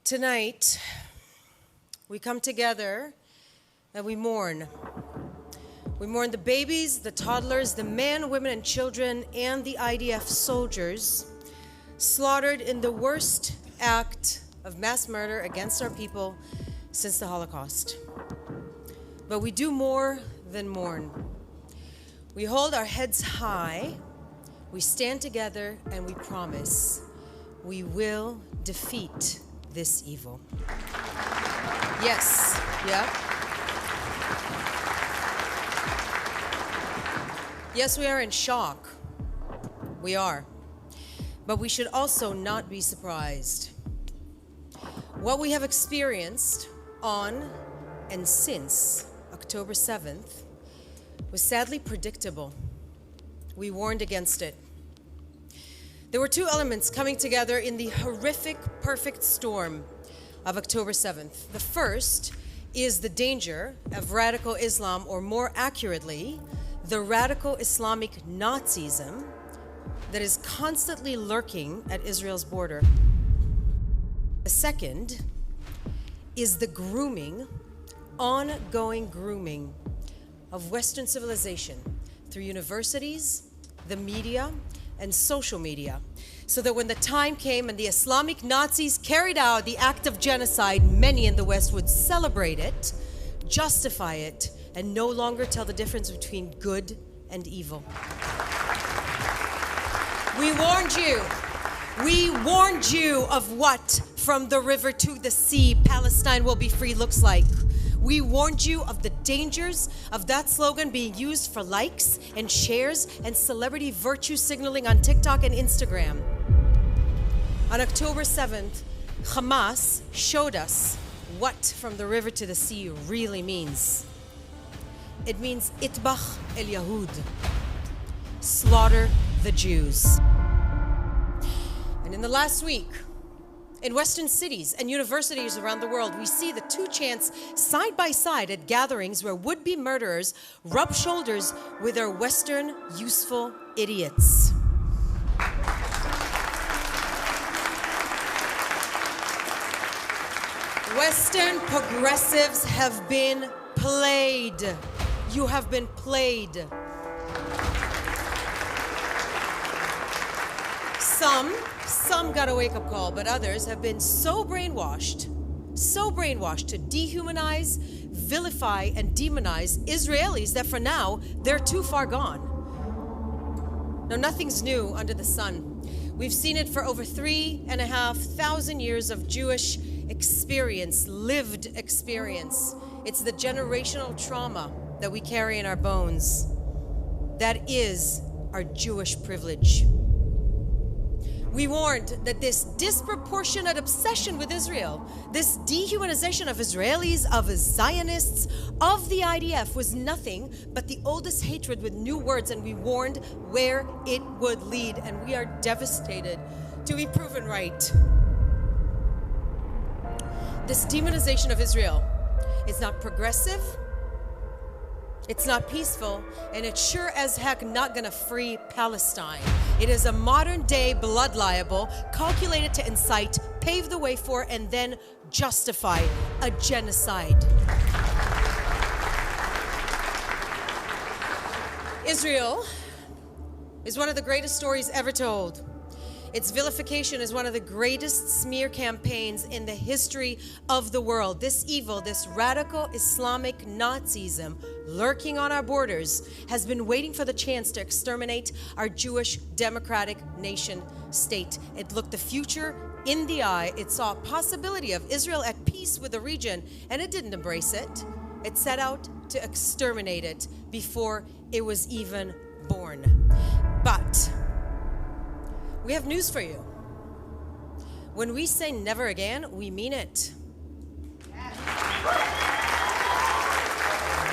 Tonight, we come together and we mourn. We mourn the babies, the toddlers, the men, women, and children, and the IDF soldiers slaughtered in the worst act of mass murder against our people since the Holocaust. But we do more than mourn. We hold our heads high, we stand together, and we promise we will defeat this evil. Yes, yeah. Yes, we are in shock. We are. But we should also not be surprised. What we have experienced on and since October 7th was sadly predictable. We warned against it. There were two elements coming together in the horrific perfect storm of October 7th. The first is the danger of radical Islam, or more accurately, the radical Islamic Nazism that is constantly lurking at Israel's border. The second is the ongoing grooming of Western civilization through universities, the media, and social media, so that when the time came and the Islamic Nazis carried out the act of genocide, many in the West would celebrate it, justify it, and no longer tell the difference between good and evil. We warned you. We warned you of what from the river to the sea Palestine will be free looks like. We warned you of the dangers of that slogan being used for likes and shares and celebrity virtue signaling on TikTok and Instagram. On October 7th, Hamas showed us what from the river to the sea really means. It means itbach el Yahud, slaughter the Jews. And in the last week, in Western cities and universities around the world, we see the two chants side by side at gatherings where would-be murderers rub shoulders with their Western useful idiots. Western progressives have been played. You have been played. Some got a wake-up call, but others have been so brainwashed to dehumanize, vilify, and demonize Israelis that for now, they're too far gone. Now, nothing's new under the sun. We've seen it for over 3,500 years of Jewish experience, lived experience. It's the generational trauma that we carry in our bones. That is our Jewish privilege. We warned that this disproportionate obsession with Israel, this dehumanization of Israelis, of Zionists, of the IDF was nothing but the oldest hatred with new words, and we warned where it would lead, and we are devastated to be proven right. This demonization of Israel is not progressive, it's not peaceful, and it's sure as heck not gonna free Palestine. It is a modern-day blood libel calculated to incite, pave the way for, and then justify a genocide. Israel is one of the greatest stories ever told. Its vilification is one of the greatest smear campaigns in the history of the world. This evil, this radical Islamic Nazism lurking on our borders has been waiting for the chance to exterminate our Jewish democratic nation state. It looked the future in the eye. It saw a possibility of Israel at peace with the region, and it didn't embrace it. It set out to exterminate it before it was even born. But we have news for you. When we say never again, we mean it.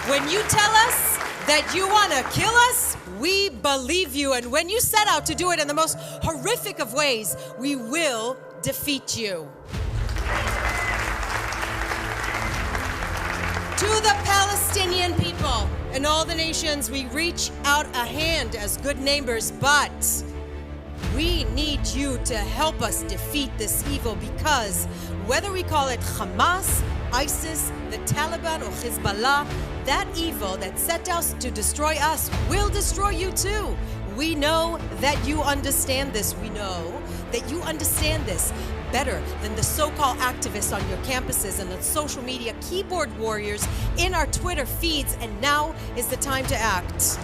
When you tell us that you want to kill us, we believe you. And when you set out to do it in the most horrific of ways, we will defeat you. To the Palestinian people and all the nations, we reach out a hand as good neighbors, but We need you to help us defeat this evil, because whether we call it Hamas, ISIS, the Taliban, or Hezbollah, that evil that set out to destroy us will destroy you too. We know that you understand this. We know that you understand this better than the so-called activists on your campuses and the social media keyboard warriors in our Twitter feeds, and now is the time to act.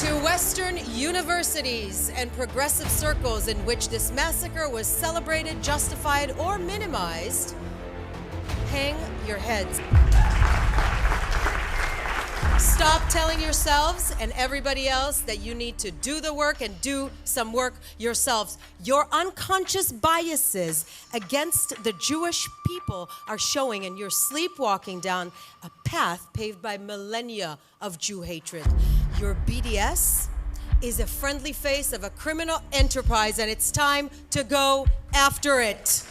To Western universities and progressive circles in which this massacre was celebrated, justified, or minimized, hang your heads. Stop telling yourselves and everybody else that you need to do the work and do some work yourselves. Your unconscious biases against the Jewish people are showing, and you're sleepwalking down a path paved by millennia of Jew hatred. Your BDS is a friendly face of a criminal enterprise, and it's time to go after it.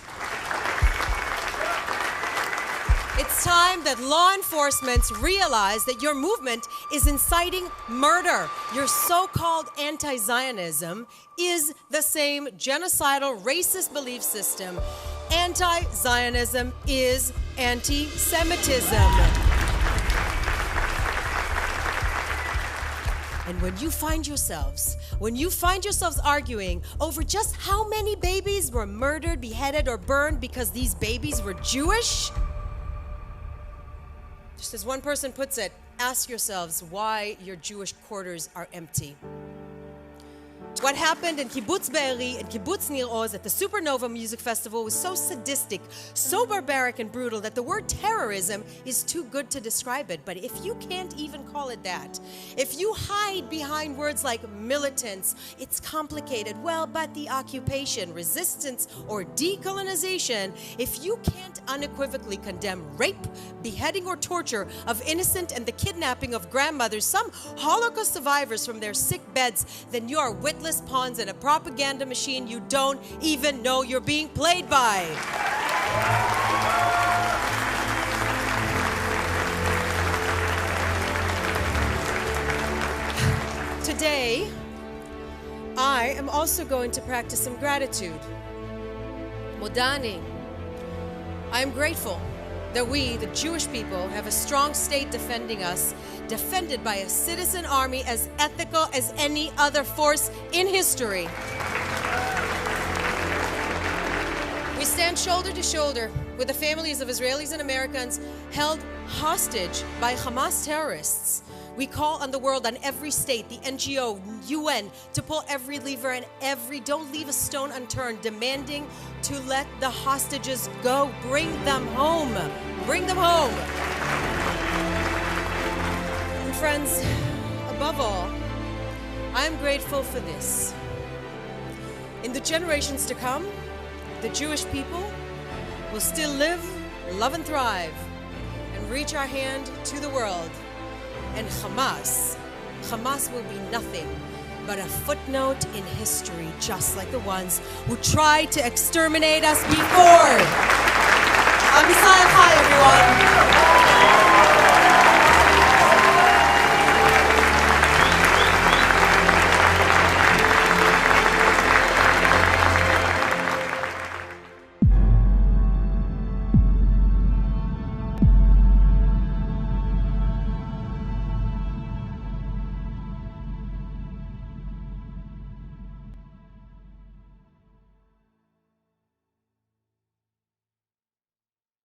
It's time that law enforcement realize that your movement is inciting murder. Your so-called anti-Zionism is the same genocidal, racist belief system. Anti-Zionism is anti-Semitism. And when you find yourselves arguing over just how many babies were murdered, beheaded, or burned because these babies were Jewish, just as one person puts it, ask yourselves why your Jewish quarters are empty. What happened in Kibbutz Be'eri and Kibbutz Nir Oz at the Supernova Music Festival was so sadistic, so barbaric and brutal that the word terrorism is too good to describe it. But if you can't even call it that, if you hide behind words like militants, it's complicated. Well, but the occupation, resistance, or decolonization, if you can't unequivocally condemn rape, beheading, or torture of innocent and the kidnapping of grandmothers, some Holocaust survivors from their sick beds, then you are witless pawns in a propaganda machine you don't even know you're being played by. Today, I am also going to practice some gratitude. Modani. I am grateful that we, the Jewish people, have a strong state defending us, defended by a citizen army as ethical as any other force in history. We stand shoulder to shoulder with the families of Israelis and Americans held hostage by Hamas terrorists. We call on the world, on every state, the NGO, UN, to pull every lever and don't leave a stone unturned, demanding to let the hostages go. Bring them home. Bring them home. And friends, above all, I am grateful for this. In the generations to come, the Jewish people will still live, love, and thrive, and reach our hand to the world. And Hamas will be nothing but a footnote in history, just like the ones who tried to exterminate us before. Am Yisrael Chai, everyone.